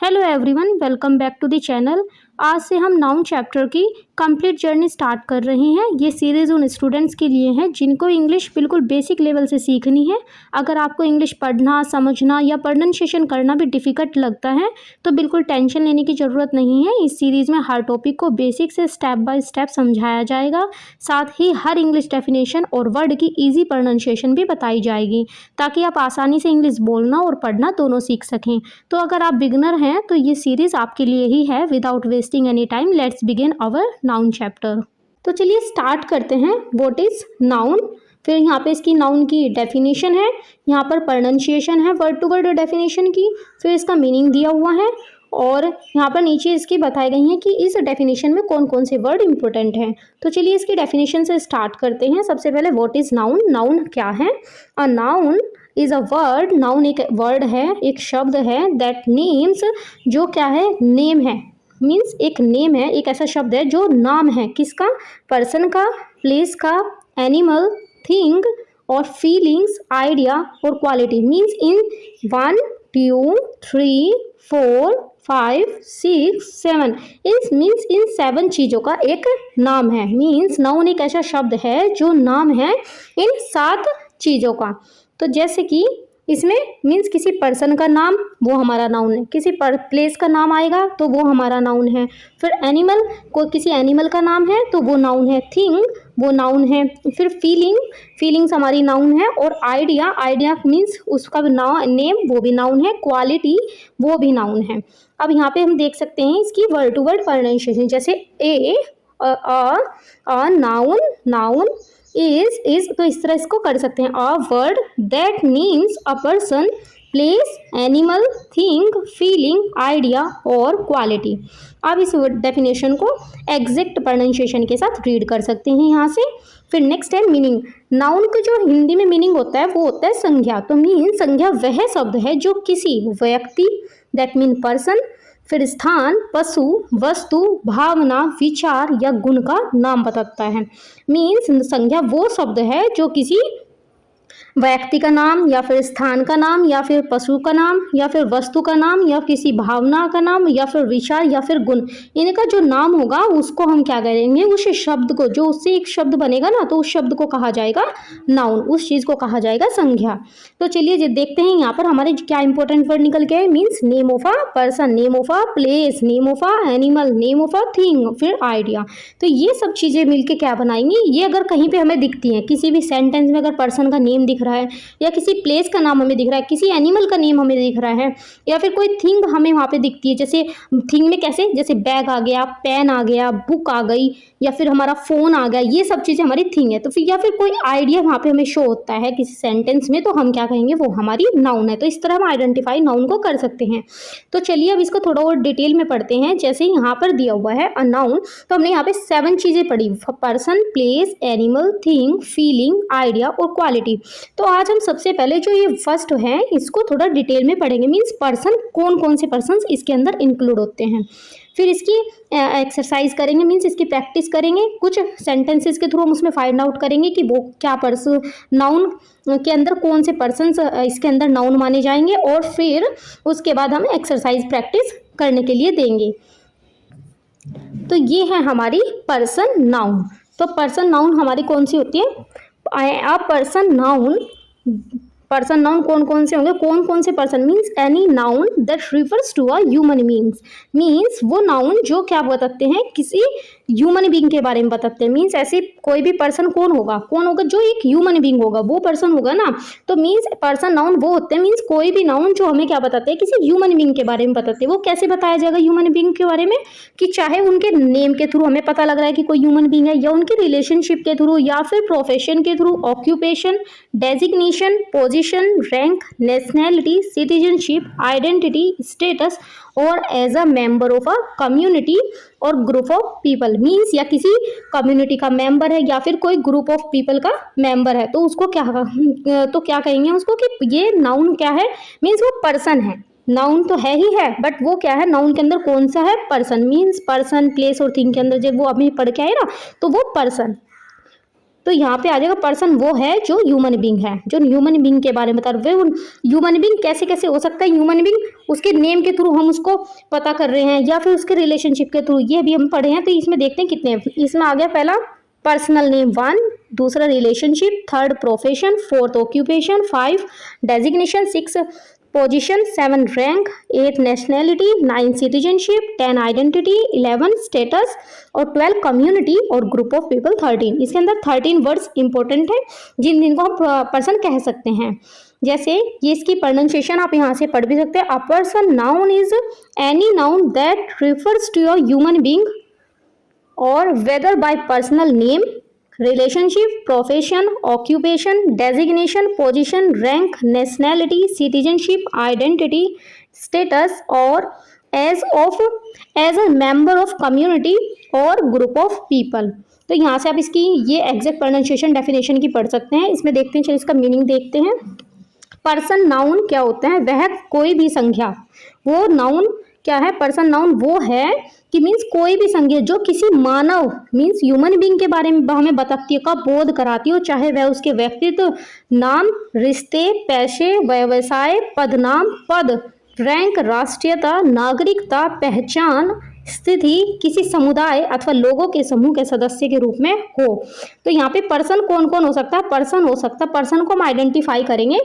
Hello everyone, welcome back to the channel. आज से हम नाउन चैप्टर की कंप्लीट जर्नी स्टार्ट कर रहे हैं। ये सीरीज़ उन स्टूडेंट्स के लिए है जिनको इंग्लिश बिल्कुल बेसिक लेवल से सीखनी है। अगर आपको इंग्लिश पढ़ना, समझना या प्रोनाउंसिएशन करना भी डिफ़िकल्ट लगता है तो बिल्कुल टेंशन लेने की ज़रूरत नहीं है। इस सीरीज़ में हर टॉपिक को बेसिक से स्टेप बाय स्टेप समझाया जाएगा। साथ ही हर इंग्लिश डेफिनेशन और वर्ड की ईजी प्रोनाउंसिएशन भी बताई जाएगी ताकि आप आसानी से इंग्लिश बोलना और पढ़ना दोनों सीख सकें। तो अगर आप बिगनर हैं तो ये सीरीज़ आपके लिए ही है। Without wasting any time let's begin our noun chapter. तो चलिए स्टार्ट करते हैं। What is noun. फिर यहाँ पे इसकी नाउन की डेफिनेशन है, यहाँ पर प्रोनाउंसिएशन है वर्ड टू वर्ड डेफिनेशन की, फिर इसका मीनिंग दिया हुआ है और यहाँ पर नीचे इसकी बताई गई हैं कि इस डेफिनेशन में कौन कौन से वर्ड इंपॉर्टेंट हैं। तो चलिए इसकी डेफिनेशन से स्टार्ट करते हैं। सबसे पहले व्हाट इज नाउन। नाउन क्या है? A noun is a word. Noun एक वर्ड है, एक शब्द है दैट नेम्स, जो क्या है? नेम है। मीन्स एक नेम है, एक ऐसा शब्द है जो नाम है किसका? पर्सन का, प्लेस का, एनिमल, थिंग और फीलिंग्स, आइडिया और क्वालिटी। मीन्स इन 1 2 3 4 5 6 7 इस मीन्स इन 7 चीज़ों का एक नाम है। मीन्स नाउन एक ऐसा शब्द है जो नाम है इन 7 चीज़ों का। तो जैसे कि इसमें मीन्स किसी पर्सन का नाम, वो हमारा नाउन है। किसी प्लेस का नाम आएगा तो वो हमारा नाउन है। फिर एनिमल, कोई किसी एनिमल का नाम है तो वो नाउन है। थिंग वो नाउन है। फिर फीलिंग्स हमारी नाउन है। और आइडिया मीन्स उसका नेम, वो भी नाउन है। क्वालिटी वो भी नाउन है। अब यहाँ पे हम देख सकते हैं इसकी वर्ड टू वर्ड प्रोनाउंसिएशन। जैसे नाउन इज तो इस तरह इसको कर सकते हैं। A word that means a person, place, animal, thing, feeling, idea और क्वालिटी। अब इस डेफिनेशन को एग्जैक्ट प्रोनाउंसिएशन के साथ रीड कर सकते हैं यहाँ से। फिर नेक्स्ट है मीनिंग। नाउन का जो हिंदी में मीनिंग होता है वो होता है संज्ञा। तो मीन संज्ञा वह शब्द है जो किसी व्यक्ति, दैट मीन पर्सन, फिर स्थान, पशु, वस्तु, भावना, विचार या गुण का नाम बताता है। मीन्स संज्ञा वो शब्द है जो किसी व्यक्ति का नाम या फिर स्थान का नाम या फिर पशु का नाम या फिर वस्तु का नाम या किसी भावना का नाम या फिर विचार या फिर गुण, इनका जो नाम होगा उसको हम क्या करेंगे? उस शब्द को, जो उससे एक शब्द बनेगा ना, तो उस शब्द को कहा जाएगा नाउन। उस चीज़ को कहा जाएगा संज्ञा। तो चलिए देखते हैं यहाँ पर हमारे क्या इंपॉर्टेंट वर्ड निकल के आए। Means name of a person, name of a place, name of a animal, name of a thing, फिर आइडिया। तो ये सब चीज़ें मिलके क्या बनाएंगी? ये अगर कहीं पे हमें दिखती हैं, किसी भी सेंटेंस में अगर पर्सन का नेम दिख रहा है या किसी प्लेस का नाम हमें दिख रहा है, किसी एनिमल का नेम हमें दिख रहा है या फिर कोई थिंग हमें वहाँ पे दिखती है। जैसे थिंग में कैसे? जैसे बैग आ गया, पेन आ गया, बुक आ गई या फिर हमारा फ़ोन आ गया, ये सब चीज़ें हमारी थिंग है। तो फिर या फिर कोई आइडिया वहाँ पे हमें शो होता है किसी सेंटेंस में, तो हम क्या कहेंगे? वो हमारी नाउन है। तो इस तरह हम आइडेंटिफाई नाउन को कर सकते हैं। तो चलिए अब इसको थोड़ा और डिटेल में पढ़ते हैं। जैसे यहाँ पर दिया हुआ है अ नाउन, तो हमने यहाँ पे 7 चीज़ें पढ़ी। Person, place, animal, thing, feeling, idea और क्वालिटी। तो आज हम सबसे पहले जो ये फर्स्ट है इसको थोड़ा डिटेल में पढ़ेंगे। मीन्स पर्सन, कौन कौन से पर्सन इसके अंदर इंक्लूड होते हैं। फिर इसकी एक्सरसाइज करेंगे, मीन्स इसकी प्रैक्टिस करेंगे। कुछ सेंटेंसेस के थ्रू हम उसमें फाइंड आउट करेंगे कि वो क्या पर्सन, नाउन के अंदर कौन से पर्सन इसके अंदर नाउन माने जाएंगे। और फिर उसके बाद हम एक्सरसाइज प्रैक्टिस करने के लिए देंगे। तो ये है हमारी पर्सन नाउन। तो पर्सन नाउन हमारी कौन सी होती है? पर्सन नाउन कौन कौन से होंगे? कौन कौन से person? Means any noun that refers to a human beings. Means वो नाउन जो क्या बताते हैं? किसी ह्यूमन बींग के बारे में बताते हैं। मीन्स ऐसे कोई भी पर्सन कौन होगा? जो एक ह्यूमन बींग होगा वो पर्सन होगा ना। तो मीन्स पर्सन नाउन वो होते हैं, मीन्स कोई भी नाउन जो हमें क्या बताते हैं? किसी ह्यूमन बींग के बारे में बताते हैं। वो कैसे बताया जाएगा ह्यूमन बींग के बारे में? कि चाहे उनके नेम के थ्रू हमें पता लग रहा है कि कोई ह्यूमन बींग है, या उनके रिलेशनशिप के थ्रू, या फिर प्रोफेशन के through, occupation, designation, position, rank, nationality, citizenship, identity, status और as a member of a community और ग्रुप ऑफ पीपल। मीन्स या किसी कम्युनिटी का मेंबर है या फिर कोई ग्रुप ऑफ पीपल का मेंबर है, तो उसको क्या कहेंगे उसको? कि ये नाउन क्या है? मीन्स वो पर्सन है। नाउन तो है ही है, बट वो क्या है? नाउन के अंदर कौन सा है? पर्सन। मीन्स पर्सन, प्लेस और थिंग के अंदर जब वो अभी पढ़ के आए ना, तो वो पर्सन। तो यहाँ पे आ जाएगा पर्सन वो है जो ह्यूमन बींग है, जो ह्यूमन बींग के बारे में बता रहे हैं। ह्यूमन बींग कैसे कैसे हो सकता है, ह्यूमन बींग उसके नेम के थ्रू हम उसको पता कर रहे हैं या फिर उसके रिलेशनशिप के थ्रू, ये भी हम पढ़े हैं। तो इसमें देखते हैं कितने, इसमें आ गया पहला पर्सनल नेम 1, दूसरा relationship, third profession, fourth occupation, 5 designation, 6 position, 7 rank, 8 nationality, 9 citizenship, 10 identity, 11 status और 12 कम्युनिटी और ग्रुप ऑफ पीपल 13। इसके अंदर 13 वर्ड्स इंपॉर्टेंट हैं जिनको हम पर्सन कह सकते हैं। जैसे ये इसकी प्रोनाउंसिएशन आप यहाँ से पढ़ भी सकते हैं। A person noun is any noun that refers to a human being और whether by personal name, relationship, profession, occupation, designation, position, rank, nationality, citizenship, identity, status और as a member of community और group of people। तो यहाँ से आप इसकी ये exact pronunciation definition की पढ़ सकते हैं। इसमें देखते हैं, चलिए इसका मीनिंग देखते हैं। पर्सन नाउन क्या होता है, वह कोई भी संज्ञा, वो नाउन क्या है, पर्सन नाउन वो है कि मीन्स कोई भी संज्ञा जो किसी मानव मीन्स ह्यूमन बींग के बारे में हमें बताती है, का बोध कराती हो, चाहे वह उसके व्यक्तित्व, नाम, रिश्ते, पैसे, व्यवसाय, पदनाम, पद, रैंक, राष्ट्रीयता, नागरिकता, पहचान, स्थिति, किसी समुदाय अथवा लोगों के समूह के सदस्य के रूप में हो। तो यहाँ पे पर्सन कौन कौन हो सकता है, पर्सन हो सकता है, पर्सन को हम आइडेंटिफाई करेंगे।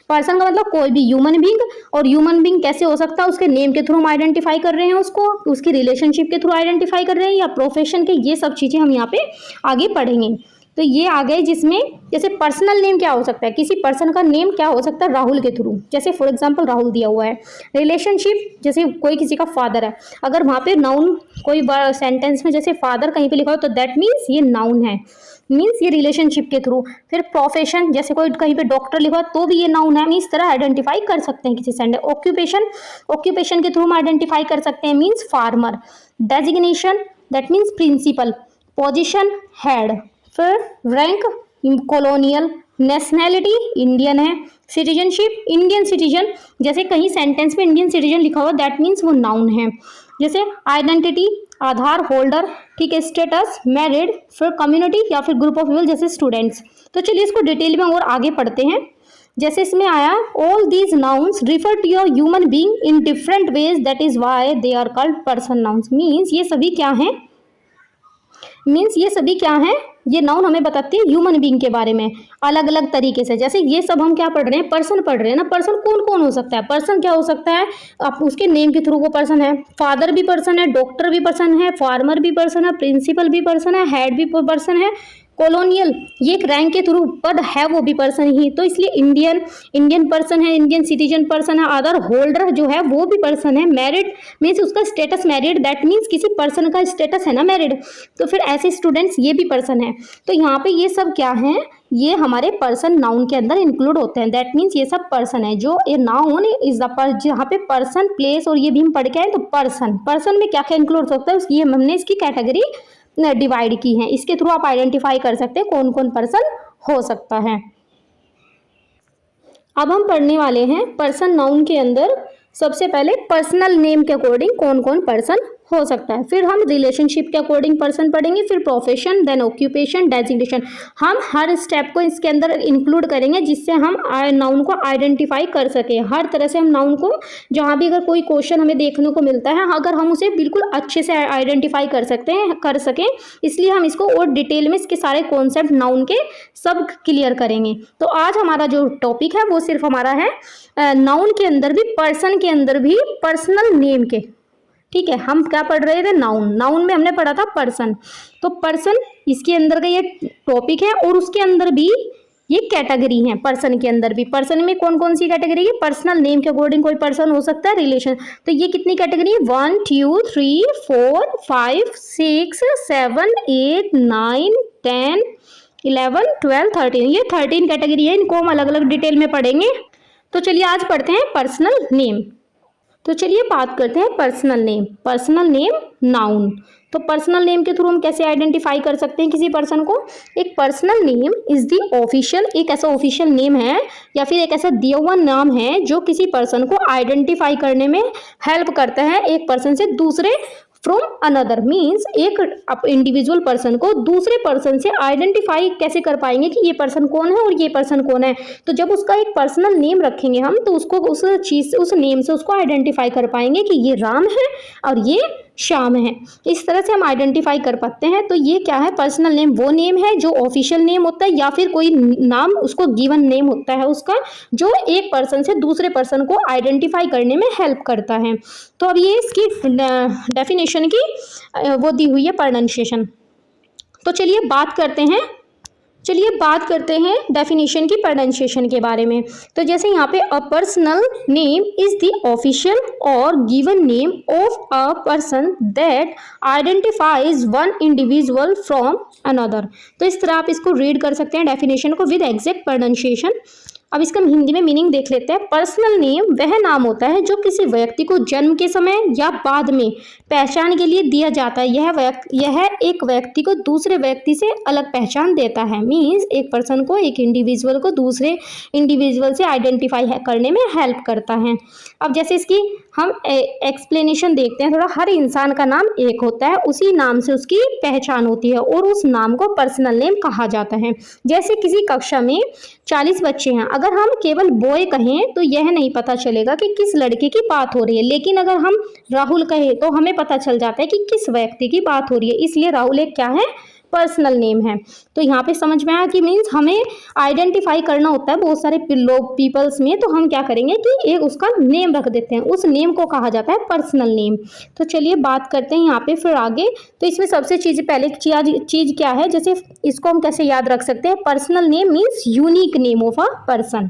पर्सन का मतलब कोई भी ह्यूमन बींग, और ह्यूमन बींग कैसे हो सकता है, उसके नेम के थ्रू हम आइडेंटिफाई कर रहे हैं उसको, उसकी रिलेशनशिप के थ्रू आइडेंटिफाई कर रहे हैं, या प्रोफेशन के, ये सब चीज़ें हम यहाँ पे आगे पढ़ेंगे। तो ये आ गए जिसमें जैसे पर्सनल नेम क्या हो सकता है, किसी पर्सन का नेम क्या हो सकता है राहुल के थ्रू, जैसे फॉर एग्जांपल राहुल दिया हुआ है। रिलेशनशिप जैसे कोई किसी का फादर है, अगर वहाँ पे नाउन कोई सेंटेंस में जैसे फादर कहीं पे लिखा हो तो दैट मीन्स ये नाउन है, मीन्स ये रिलेशनशिप के थ्रू। फिर प्रोफेशन जैसे कोई कहीं पे डॉक्टर लिखा हो तो भी ये नाउन है, इस तरह आइडेंटिफाई कर सकते हैं किसी सेंटेंस। ऑक्यूपेशन, ऑक्यूपेशन के थ्रू हम आइडेंटिफाई कर सकते हैं, means farmer. Designation that means principal. Position head. फिर रैंक कॉलोनियल। नेशनैलिटी इंडियन है। सिटीजनशिप इंडियन सिटीजन, जैसे कहीं सेंटेंस में इंडियन सिटीजन लिखा हुआ दैट मीन्स वो नाउन है। जैसे आइडेंटिटी आधार होल्डर, ठीक है। Status married. फिर कम्युनिटी या फिर ग्रुप ऑफ पीपल जैसे स्टूडेंट्स। तो चलिए इसको डिटेल में और आगे पढ़ते हैं। जैसे इसमें आया all these nouns refer to your human being in different ways that is why they are called person nouns. Means ये सभी क्या हैं, मीन्स ये सभी क्या हैं, ये नाउन हमें बताती है ह्यूमन बींग के बारे में अलग अलग तरीके से। जैसे ये सब हम क्या पढ़ रहे हैं, पर्सन पढ़ रहे हैं ना। पर्सन कौन कौन हो सकता है, पर्सन क्या हो सकता है, आप उसके नेम के थ्रू वो पर्सन है। फादर भी पर्सन है, डॉक्टर भी पर्सन है, फार्मर भी पर्सन है, प्रिंसिपल भी पर्सन है, हेड भी पर्सन है। कॉलोनियल ये एक रैंक के थ्रू पद है, वो भी पर्सन ही। तो इसलिए इंडियन पर्सन है, इंडियन सिटीजन पर्सन है। अदर होल्डर जो है वो भी पर्सन है। मैरिड मीन्स उसका स्टेटस मैरिड, दैट मीन्स किसी पर्सन का स्टेटस है ना मैरिड। तो फिर ऐसे स्टूडेंट्स ये भी पर्सन है। तो यहाँ पे ये सब क्या है, ये हमारे पर्सन नाउन के अंदर इंक्लूड होते हैं। दैट मीन्स ये सब पर्सन है। जो ये नाउन इज द जहाँ पे पर्सन प्लेस और ये भी हम पढ़ के आए। तो पर्सन में क्या क्या इंक्लूड होता है, ये हमने इसकी कैटेगरी डिवाइड की है। इसके थ्रू आप आइडेंटिफाई कर सकते हैं कौन कौन पर्सन हो सकता है। अब हम पढ़ने वाले हैं पर्सन नाउन के अंदर सबसे पहले पर्सनल नेम के अकॉर्डिंग कौन कौन पर्सन हो सकता है। फिर हम रिलेशनशिप के अकॉर्डिंग पर्सन पढ़ेंगे, फिर प्रोफेशन, देन ऑक्यूपेशन, डेजिग्नेशन। हम हर स्टेप को इसके अंदर इंक्लूड करेंगे जिससे हम नाउन को आइडेंटिफाई कर सकें। हर तरह से हम नाउन को, जहाँ भी अगर कोई क्वेश्चन हमें देखने को मिलता है, अगर हम उसे बिल्कुल अच्छे से आइडेंटिफाई कर सकें, इसलिए हम इसको और डिटेल में इसके सारे कॉन्सेप्ट नाउन के सब क्लियर करेंगे। तो आज हमारा जो टॉपिक है वो सिर्फ हमारा है नाउन के अंदर भी, पर्सन के अंदर भी पर्सनल नेम के। ठीक है, हम क्या पढ़ रहे थे, नाउन में हमने पढ़ा था पर्सन। तो पर्सन इसके अंदर का ये टॉपिक है और उसके अंदर भी ये कैटेगरी है। पर्सन के अंदर भी, पर्सन में कौन कौन सी कैटेगरी है, पर्सनल नेम के अकॉर्डिंग कोई पर्सन हो सकता है। रिलेशन, तो ये कितनी कैटेगरी है, 1 2 3 4 5 6 7 8 9 10 11 12 13, ये 13 कैटेगरी है। इनको हम अलग अलग डिटेल में पढ़ेंगे। तो चलिए आज पढ़ते हैं पर्सनल नेम। तो चलिए बात करते हैं personal name. Personal name noun. तो पर्सनल नेम के थ्रू हम कैसे आइडेंटिफाई कर सकते हैं किसी पर्सन को। एक personal name is the official, एक ऐसा ऑफिशियल नेम है या फिर एक ऐसा दिया हुआ नाम है जो किसी पर्सन को आइडेंटिफाई करने में हेल्प करता है एक पर्सन से दूसरे फ्रॉम अनदर मीन्स एक इंडिविजुअल पर्सन को दूसरे पर्सन से आइडेंटिफाई कैसे कर पाएंगे कि ये पर्सन कौन है और ये पर्सन कौन है। तो जब उसका एक पर्सनल नेम रखेंगे हम तो उसको उस चीज उस नेम से उसको आइडेंटिफाई कर पाएंगे कि ये राम है और ये श्याम है। इस तरह से हम आइडेंटिफाई कर पाते हैं। तो ये क्या है, पर्सनल नेम वो नेम है जो ऑफिशियल नेम होता है या फिर कोई नाम उसको गिवन नेम होता है उसका, जो एक पर्सन से दूसरे पर्सन को आइडेंटिफाई करने में हेल्प करता है। तो अब ये इसकी डेफिनेशन की वो दी हुई है प्रोनाउंसिएशन। तो चलिए बात करते हैं डेफिनेशन की प्रोनाउंसिएशन के बारे में। तो जैसे यहाँ पे a personal name is the official और given name of a person that identifies one individual from another. तो इस तरह आप इसको रीड कर सकते हैं डेफिनेशन को विद एग्जैक्ट प्रोनाउंसिएशन। अब इसका हिंदी में मीनिंग देख लेते हैं। पर्सनल नेम वह नाम होता है जो किसी व्यक्ति को जन्म के समय या बाद में पहचान के लिए दिया जाता है। यह एक व्यक्ति को दूसरे व्यक्ति से अलग पहचान देता है। मीन्स एक पर्सन को, एक इंडिविजुअल को दूसरे इंडिविजुअल से आइडेंटिफाई करने में हेल्प करता है। अब जैसे इसकी हम एक्सप्लेनेशन देखते हैं थोड़ा। हर इंसान का नाम एक होता है, उसी नाम से उसकी पहचान होती है और उस नाम को पर्सनल नेम कहा जाता है। जैसे किसी कक्षा में 40 बच्चे हैं, अगर हम केवल बॉय कहें तो यह नहीं पता चलेगा कि किस लड़के की बात हो रही है, लेकिन अगर हम राहुल कहें तो हमें पता चल जाता है कि किस व्यक्ति की बात हो रही है। इसलिए राहुल एक क्या है, पर्सनल नेम है। तो यहाँ पे समझ में आया कि मीन्स हमें आइडेंटिफाई करना होता है बहुत सारे लोग पीपल्स में, तो हम क्या करेंगे कि एक उसका नेम रख देते हैं, उस नेम को कहा जाता है पर्सनल नेम। तो चलिए बात करते हैं यहाँ पे फिर आगे। तो इसमें सबसे पहले चीज क्या है, जैसे इसको हम कैसे याद रख सकते हैं। Personal name means unique name of a person.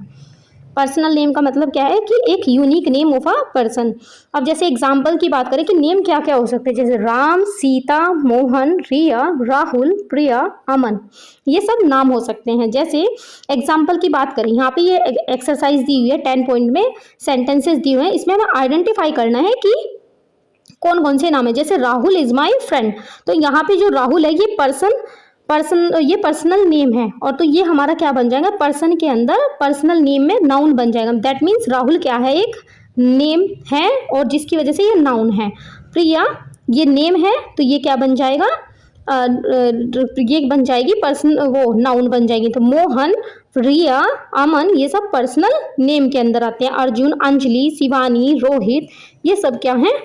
Personal name का मतलब क्या है कि एक unique name of a person. अब जैसे एग्जाम्पल की बात करें कि नेम क्या क्या हो सकते हैं, जैसे राम, सीता, मोहन, रिया, राहुल, प्रिया, अमन, ये सब नाम हो सकते हैं। जैसे एग्जाम्पल की बात करें, यहाँ पे ये एक्सरसाइज दी हुई है 10 पॉइंट में, सेंटेंसेस दिए हुए हैं। इसमें हमें आइडेंटिफाई करना है कि कौन कौन से नाम है। जैसे राहुल इज माई फ्रेंड, तो यहाँ पे जो राहुल है ये ये पर्सनल नेम है, और तो ये हमारा क्या बन जाएगा, पर्सन के अंदर पर्सनल नेम में नाउन बन जाएगा। दैट मीन्स राहुल क्या है, एक नेम है और जिसकी वजह से ये नाउन है। प्रिया ये नेम है तो ये क्या बन जाएगा, ये बन जाएगी पर्सन, वो नाउन बन जाएगी। तो मोहन, रिया, अमन ये सब पर्सनल नेम के अंदर आते हैं। अर्जुन, अंजलि, शिवानी, रोहित ये सब क्या है,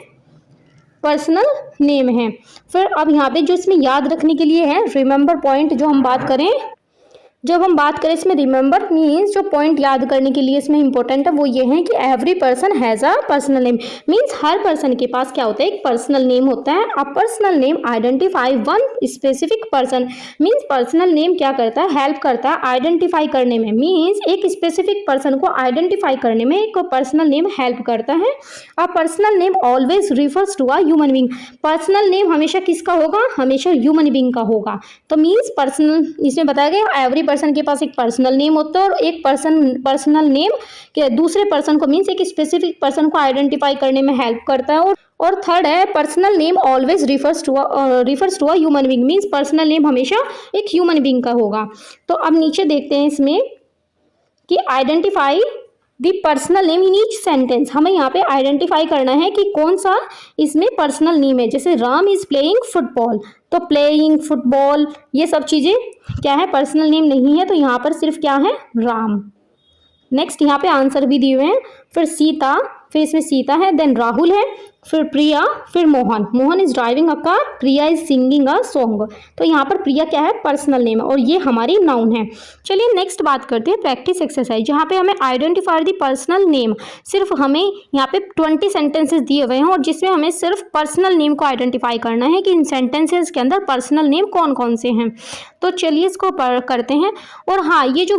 पर्सनल नेम है। फिर अब यहाँ पे जो इसमें याद रखने के लिए है रिमेंबर पॉइंट, जो हम बात करें, जब हम बात करें इसमें रिमेंबर मीन्स जो पॉइंट याद करने के लिए इसमें इंपॉर्टेंट है वो ये है कि every person has a personal name. Means her person के पास क्या होता है, एक पर्सनल नेम होता है। A personal name identify one specific person. Means personal name क्या करता है, हेल्प करता है आइडेंटिफाई करने में। मीन्स एक स्पेसिफिक पर्सन को आइडेंटिफाई करने में एक पर्सनल नेम हेल्प करता है। A personal name always refers to a human being. Personal name हमेशा किसका होगा, हमेशा ह्यूमन बीइंग का होगा। तो मीन्स पर्सनल, इसमें बताया गया एवरी पर्सन के पास एक पर्सनल नेम होता है और एक पर्सनल नेम के दूसरे पर्सन को मीन्स एक स्पेसिफिक पर्सन को आइडेंटिफाई करने में हेल्प करता है। और थर्ड है personal name always refers to a human being. Means personal name हमेशा एक ह्यूमन बीइंग का होगा। तो अब नीचे देखते हैं इसमें कि identify the personal name in each sentence. हमें यहाँ पे आइडेंटिफाई करना है कि कौन सा इसमें पर्सनल नेम है। जैसे राम इज प्लेइंग फुटबॉल, तो प्लेइंग, फुटबॉल ये सब चीज़ें क्या है, पर्सनल नेम नहीं है। तो यहाँ पर सिर्फ क्या है, राम। नेक्स्ट यहाँ पे आंसर भी दिए हुए हैं। फिर सीता, फिर इसमें सीता है, देन राहुल है, फिर प्रिया, फिर Mohan. Mohan is driving a car, Priya is singing a song. तो यहाँ पर प्रिया क्या है, पर्सनल नेम है और ये हमारी नाउन है। चलिए नेक्स्ट बात करते हैं प्रैक्टिस एक्सरसाइज, जहाँ पे हमें आइडेंटिफाई दी पर्सनल नेम। सिर्फ हमें यहाँ पे 20 सेंटेंसेस दिए हुए हैं और जिसमें हमें सिर्फ पर्सनल नेम को आइडेंटिफाई करना है कि इन सेंटेंसेस के अंदर पर्सनल नेम कौन कौन से हैं। तो चलिए इसको करते हैं। और हाँ, ये जो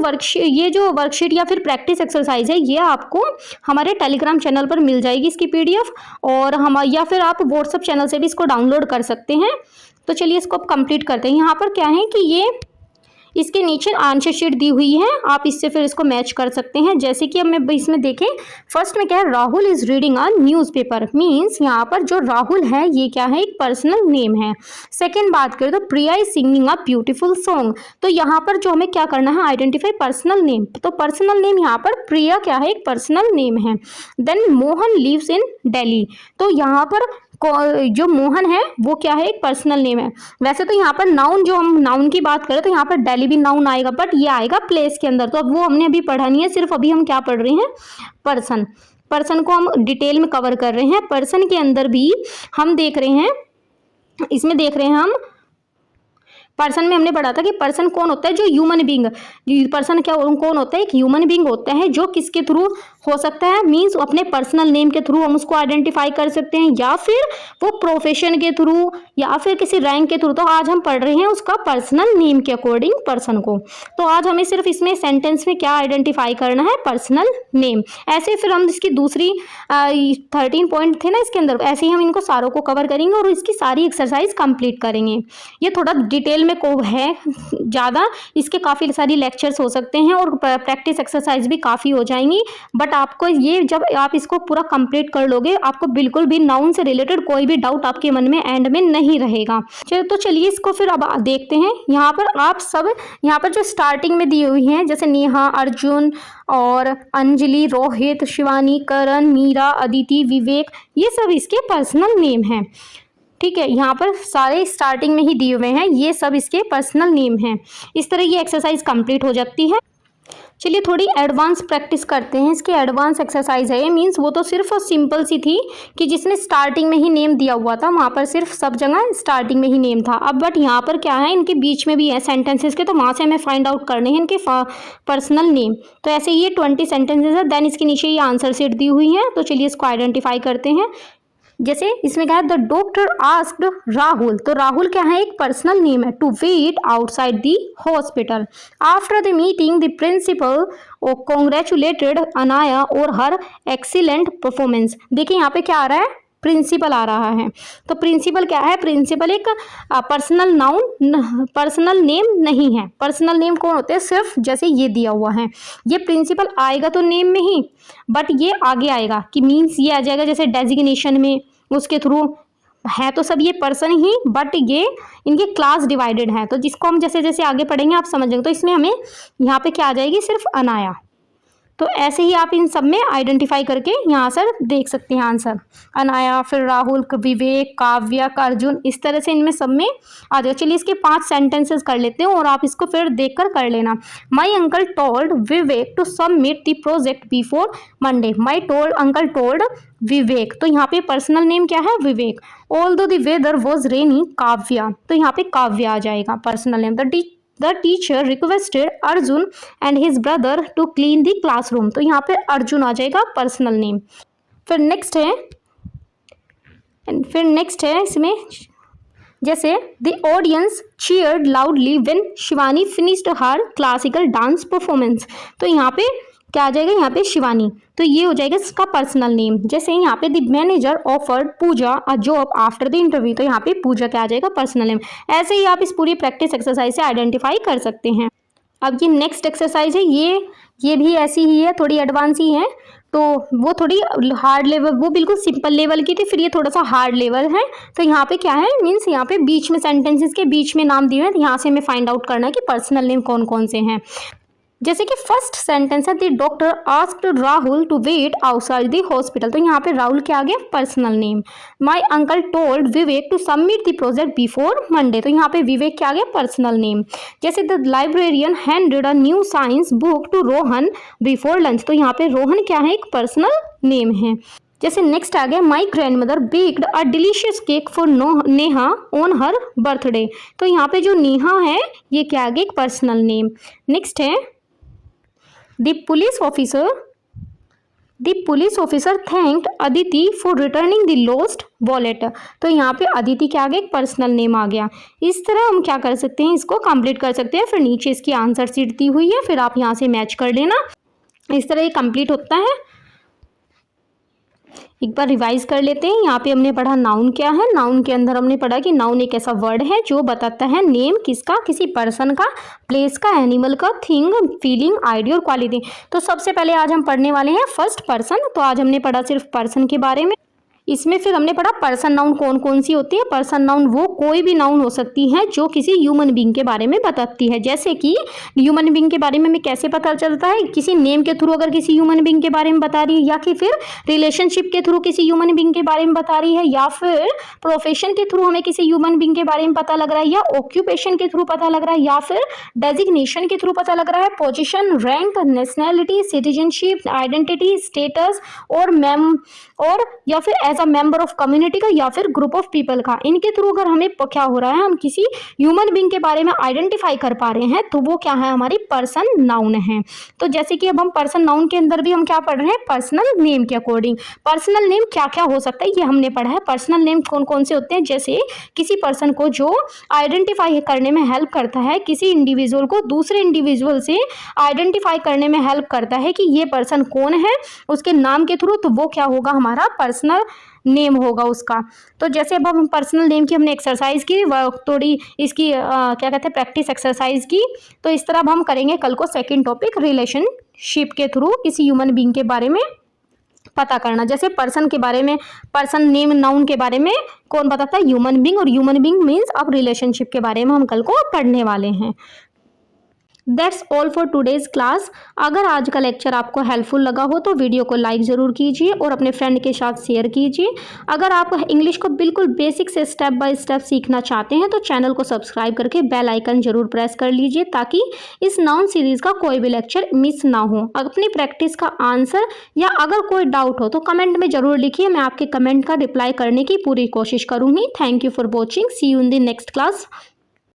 वर्कशीट या फिर प्रैक्टिस एक्सरसाइज है ये आपको हमारे टेलीग्राम चैनल पर मिल जाएगी इसकी PDF, और हम या फिर आप व्हाट्सएप चैनल से भी इसको डाउनलोड कर सकते हैं। तो चलिए इसको कंप्लीट करते हैं। यहाँ पर क्या है कि ये इसके नीचे आंसर शीट दी हुई है, आप इससे फिर इसको मैच कर सकते हैं। जैसे कि अब इसमें देखें, फर्स्ट में क्या है, Rahul is reading a newspaper. Means यहाँ पर जो राहुल है ये क्या है, एक पर्सनल नेम है। सेकेंड बात करें तो Priya is singing a beautiful song. तो यहाँ पर जो हमें क्या करना है, आइडेंटिफाई पर्सनल नेम। तो पर्सनल नेम यहाँ पर प्रिया क्या है, एक पर्सनल नेम है। Then Mohan lives in Delhi. तो यहाँ पर जो मोहन है वो क्या है, एक पर्सनल नेम है। वैसे तो यहाँ पर नाउन, जो हम नाउन की बात करें तो यहाँ पर डेली भी नाउन आएगा, बट ये आएगा प्लेस के अंदर, तो अब वो हमने अभी पढ़ा नहीं है, सिर्फ अभी हम क्या पढ़ रहे हैं, पर्सन। पर्सन को हम डिटेल में कवर कर रहे हैं। पर्सन के अंदर भी हम देख रहे हैं, इसमें देख रहे हैं हम, पर्सन में हमने पढ़ा था कि पर्सन कौन होता है, जो ह्यूमन बींग। पर्सन क्या कौन होता है, एक ह्यूमन बींग होता है जो किसके थ्रू हो सकता है, मीन्स अपने पर्सनल नेम के थ्रू हम उसको आइडेंटिफाई कर सकते हैं, या फिर वो प्रोफेशन के थ्रू, या फिर किसी रैंक के थ्रू। तो आज हम पढ़ रहे हैं उसका पर्सनल नेम के अकॉर्डिंग पर्सन को। तो आज हमें सिर्फ इसमें सेंटेंस में क्या आइडेंटिफाई करना है, पर्सनल नेम। ऐसे फिर हम इसकी दूसरी 13 पॉइंट थे ना इसके अंदर, ऐसे ही हम इनको सारों को कवर करेंगे और इसकी सारी एक्सरसाइज कंप्लीट करेंगे। ये थोड़ा डिटेल में को है ज़्यादा, इसके काफ़ी सारी लेक्चर्स हो सकते हैं और प्रैक्टिस एक्सरसाइज भी काफ़ी हो जाएंगी। बट आपको ये, जब आप इसको पूरा कंप्लीट कर लोगे, आपको बिल्कुल भी नाउन से रिलेटेड कोई भी डाउट आपके मन में एंड में नहीं रहेगा। तो चलिए इसको फिर अब देखते हैं। यहाँ पर आप सब, यहाँ पर जो स्टार्टिंग में दी हुई हैं, जैसे नेहा, अर्जुन और अंजलि, रोहित, शिवानी, करण, मीरा, अदिति, विवेक, ये सब इसके पर्सनल नेम हैं। ठीक है, यहाँ पर सारे स्टार्टिंग में ही दिए हुए हैं, ये सब इसके पर्सनल नेम हैं। इस तरह ये एक्सरसाइज कंप्लीट हो जाती है। चलिए थोड़ी एडवांस प्रैक्टिस करते हैं। इसकी एडवांस एक्सरसाइज है, मीन्स वो तो सिर्फ सिंपल सी थी कि जिसमें स्टार्टिंग में ही नेम दिया हुआ था, वहाँ पर सिर्फ सब जगह स्टार्टिंग में ही नेम था। अब बट यहाँ पर क्या है, इनके बीच में भी है सेंटेंसेस के, तो वहाँ से हमें फाइंड आउट करने हैं इनके पर्सनल नेम। तो ऐसे ये 20 सेंटेंसेस है, देन इसके नीचे ये आंसर शीट दी हुई है। तो चलिए इसको आइडेंटिफाई करते हैं। जैसे इसमें क्या है, द डॉक्टर आस्क्ड राहुल, तो राहुल क्या है, एक पर्सनल नेम है, to wait outside the hospital. After the meeting the principal congratulated Anaya और हर एक्सीलेंट परफॉर्मेंस। देखिए यहाँ पे क्या आ रहा है, प्रिंसिपल आ रहा है। तो प्रिंसिपल क्या है, प्रिंसिपल एक पर्सनल नाउन, पर्सनल नेम नहीं है। पर्सनल नेम कौन होते हैं, सिर्फ जैसे ये दिया हुआ है, ये प्रिंसिपल आएगा तो नेम में ही, बट ये आगे आएगा कि मीन्स ये आ जाएगा जैसे डेजिग्नेशन में, उसके थ्रू है तो सब ये पर्सन ही, बट ये इनके क्लास डिवाइडेड है, तो जिसको हम जैसे जैसे आगे पढ़ेंगे आप समझेंगे। तो इसमें हमें यहाँ पे क्या आ जाएगी, सिर्फ अनाया। तो ऐसे ही आप इन सब में आइडेंटिफाई करके यहाँ से देख सकते हैं आंसर। अनाया, फिर राहुल, विवेक, काव्या, अर्जुन, इस तरह से इनमें सब में आ जाए। चलिए इसके 5 सेंटेंसेस कर लेते हैं और आप इसको फिर देखकर कर लेना। My uncle told Vivek to submit the project before Monday. My uncle told Vivek, तो यहाँ पे पर्सनल नेम क्या है, Vivek. Although the weather was rainy, Kavya, तो यहाँ पे काव्या आ जाएगा personal name. The teacher requested Arjun and his brother to clean the classroom, तो यहाँ पे अर्जुन आ जाएगा पर्सनल नेम। फिर नेक्स्ट है इसमें, जैसे the audience cheered loudly when Shivani finished her classical dance performance, तो यहाँ पे क्या आ जाएगा, यहाँ पे शिवानी, तो ये हो जाएगा इसका पर्सनल नेम। जैसे यहाँ पे the manager offered Pooja a job after the interview, तो यहाँ पे पूजा क्या आ जाएगा, पर्सनल नेम। ऐसे ही आप इस पूरी प्रैक्टिस एक्सरसाइज से आइडेंटिफाई कर सकते हैं। अब ये नेक्स्ट एक्सरसाइज है, ये भी ऐसी ही है, थोड़ी एडवांस ही है। तो वो थोड़ी हार्ड लेवल, वो बिल्कुल सिंपल लेवल की थी, फिर ये थोड़ा सा हार्ड लेवल है। तो यहाँ पे क्या है, मीन्स यहाँ पे बीच में सेंटेंसेस के बीच में नाम दिए हैं, तो यहाँ से हमें फाइंड आउट करना है कि पर्सनल नेम कौन कौन से हैं। जैसे कि फर्स्ट सेंटेंस है, the doctor asked Rahul to wait outside the hospital, तो यहाँ पे राहुल क्या आ गया, personal name. My uncle told Vivek to submit the project before Monday, तो यहाँ पे विवेक क्या आ गया, पर्सनल नेम। जैसे the librarian handed a new science book to Rohan before lunch, तो यहाँ पे रोहन क्या है, एक पर्सनल नेम है। जैसे नेक्स्ट आ गया, my grand mother baked a delicious cake for Neha on her birthday, तो यहाँ पे जो नेहा है ये क्या आ गया, एक पर्सनल नेम। नेक्स्ट है The police officer thanked Aditi for returning the lost wallet, तो यहाँ पे अदिति क्या आ गया, एक पर्सनल नेम आ गया। इस तरह हम क्या कर सकते हैं, इसको कंप्लीट कर सकते हैं। फिर नीचे इसकी आंसर शीट दी हुई है, फिर आप यहाँ से मैच कर लेना। इस तरह ये कंप्लीट होता है। एक बार रिवाइज कर लेते हैं। यहाँ पे हमने पढ़ा नाउन क्या है। नाउन के अंदर हमने पढ़ा कि नाउन एक ऐसा वर्ड है जो बताता है नेम किसका, किसी पर्सन का, प्लेस का, एनिमल का, थिंग, फीलिंग, आइडिया और क्वालिटी। तो सबसे पहले आज हम पढ़ने वाले हैं फर्स्ट पर्सन। तो आज हमने पढ़ा सिर्फ पर्सन के बारे में। इसमें फिर हमने पढ़ा पर्सन नाउन कौन कौन सी होती है। पर्सन नाउन वो कोई भी नाउन हो सकती है जो किसी ह्यूमन बीइंग के बारे में बताती है। जैसे कि ह्यूमन बीइंग के बारे में हमें कैसे पता चलता है, किसी नेम के थ्रू अगर किसी ह्यूमन बीइंग के बारे में बता रही है, या कि फिर रिलेशनशिप के थ्रू किसी ह्यूमन बीइंग के बारे में बता रही है, या फिर प्रोफेशन के थ्रू हमें किसी ह्यूमन बीइंग के बारे में पता लग रहा है, या ऑक्यूपेशन के थ्रू पता लग रहा है, या फिर डेजिग्नेशन के थ्रू पता लग रहा है, position, rank, nationality, citizenship, identity, status और या फिर as a member of community का, या फिर ग्रुप ऑफ पीपल का। इनके थ्रू अगर हमें क्या हो रहा है, हम किसी ह्यूमन बीइंग के बारे में आइडेंटिफाई कर पा रहे हैं, तो वो क्या है, हमारी पर्सन नाउन है। तो जैसे कि अब हम पर्सन नाउन के अंदर भी हम क्या पढ़ रहे हैं, पर्सनल नेम के अकॉर्डिंग। पर्सनल नेम क्या क्या हो सकता है ये हमने पढ़ा है। पर्सनल नेम कौन कौन से होते हैं, जैसे किसी पर्सन को जो आइडेंटिफाई करने में हेल्प करता है, किसी इंडिविजुअल को दूसरे इंडिविजुअल से आइडेंटिफाई करने में हेल्प करता है कि ये पर्सन कौन है, उसके नाम के थ्रू, तो वो क्या होगा, हमारा पर्सनल नेम होगा उसका। तो जैसे अब हम पर्सनल नेम की हमने एक्सरसाइज की, थोड़ी इसकी क्या कहते हैं, प्रैक्टिस एक्सरसाइज की। तो इस तरह अब हम करेंगे कल को सेकंड टॉपिक, रिलेशनशिप के थ्रू किसी ह्यूमन बीइंग के बारे में पता करना। जैसे पर्सन के बारे में, पर्सन नेम नाउन के बारे में कौन बताता है, ह्यूमन बीइंग, और ह्यूमन बीइंग मीन्स अब रिलेशनशिप के बारे में हम कल को पढ़ने वाले हैं। That's all for today's class. अगर आज का लेक्चर आपको हेल्पफुल लगा हो तो वीडियो को लाइक ज़रूर कीजिए और अपने फ्रेंड के साथ शेयर कीजिए। अगर आप इंग्लिश को बिल्कुल बेसिक से स्टेप बाय स्टेप सीखना चाहते हैं तो चैनल को सब्सक्राइब करके बेल आइकन जरूर प्रेस कर लीजिए, ताकि इस नाउन सीरीज़ का कोई भी लेक्चर मिस ना हो। अपनी प्रैक्टिस का आंसर या अगर कोई डाउट हो तो कमेंट में ज़रूर लिखिए, मैं आपके कमेंट का रिप्लाई करने की पूरी कोशिश करूँगी। Thank you for watching, see you in the next class.